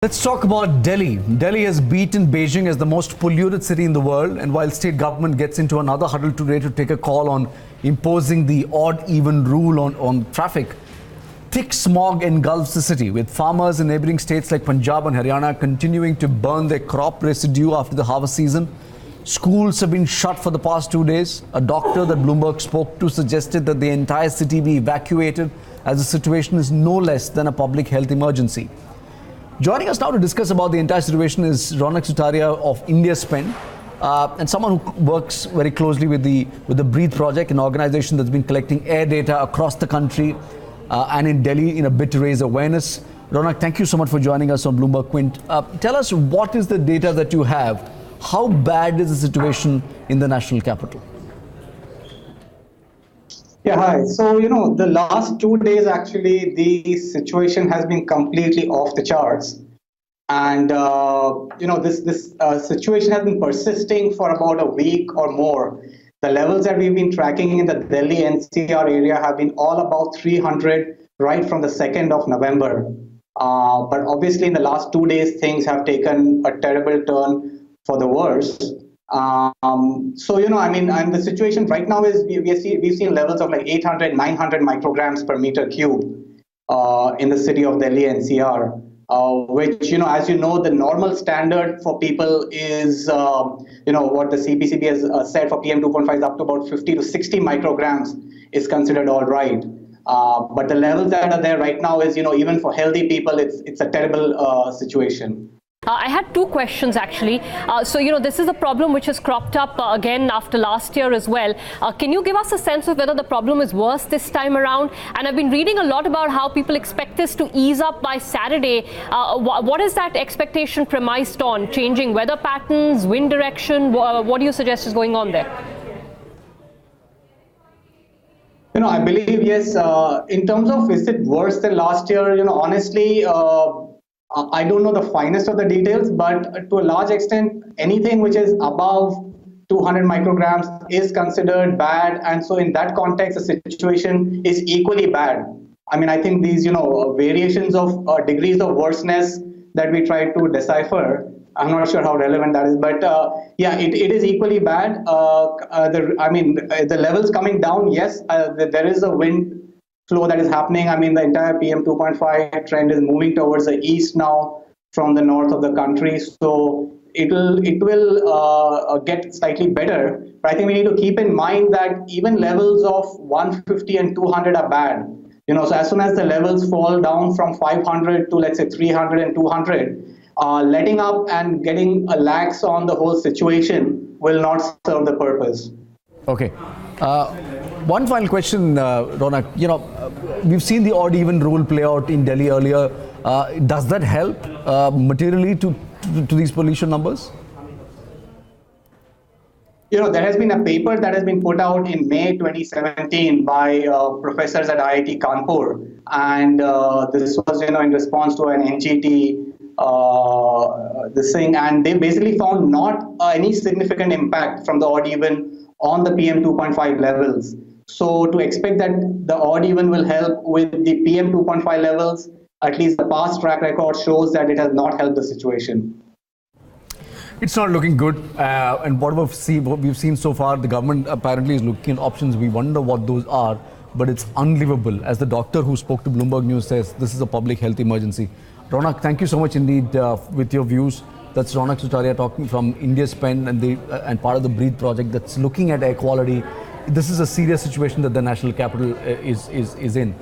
Let's talk about Delhi. Delhi has beaten Beijing as the most polluted city in the world, and while state government gets into another huddle today to take a call on imposing the odd-even rule on traffic, thick smog engulfs the city, with farmers in neighboring states like Punjab and Haryana continuing to burn their crop residue after the harvest season. Schools have been shut for the past 2 days. A doctor that Bloomberg spoke to suggested that the entire city be evacuated as the situation is no less than a public health emergency. Joining us now to discuss about the entire situation is Ronak Sutaria of India Spend, and someone who works very closely with the Breathe Project, an organization that's been collecting air data across the country and in Delhi in a bid to raise awareness. Ronak, thank you so much for joining us on Bloomberg Quint. Tell us, what is the data that you have? How bad is the situation in the national capital? Yeah, hi. So, the last 2 days, actually, the situation has been completely off the charts. And, this situation has been persisting for about a week or more. The levels that we've been tracking in the Delhi NCR area have been all about 300 right from the 2nd of November. But obviously, in the last 2 days, things have taken a terrible turn for the worse. And the situation right now is we've seen levels of like 800, 900 micrograms per meter cube in the city of Delhi NCR, which, as you know, the normal standard for people is, what the CPCB has said for PM 2.5 is up to about 50 to 60 micrograms is considered all right. But the levels that are there right now is, even for healthy people, it's a terrible situation. I had two questions actually. This is a problem which has cropped up again after last year as well. Can you give us a sense of whether the problem is worse this time around? And I've been reading a lot about how people expect this to ease up by Saturday. What is that expectation premised on? Changing weather patterns, wind direction? What do you suggest is going on there? I believe, yes, in terms of is it worse than last year, honestly, I don't know the finest of the details, but to a large extent, anything which is above 200 micrograms is considered bad. And so in that context, the situation is equally bad. I think these, variations of degrees of worseness that we try to decipher, I'm not sure how relevant that is, but it is equally bad. The levels coming down, yes, there is a wind flow that is happening. The entire PM 2.5 trend is moving towards the east now from the north of the country. So it will get slightly better. But I think we need to keep in mind that even levels of 150 and 200 are bad. So as soon as the levels fall down from 500 to, let's say, 300 and 200, letting up and getting a lax on the whole situation will not serve the purpose. Okay. One final question, Ronak. We've seen the odd-even rule play out in Delhi earlier. Does that help materially to these pollution numbers? There has been a paper that has been put out in May 2017 by professors at IIT Kanpur, and this was, in response to an NGT this thing, and they basically found not any significant impact from the odd-even on the PM 2.5 levels. So to expect that the odd-even will help with the PM 2.5 levels, at least the past track record shows that it has not helped the situation. It's not looking good, and what we've seen so far, the government apparently is looking at options. We wonder what those are, but it's unlivable. As the doctor who spoke to Bloomberg News says, this is a public health emergency. Ronak, thank you so much indeed with your views. That's Ronak Sutaria talking from India Spend and part of the Breathe project that's looking at air quality. This is a serious situation that the national capital is in.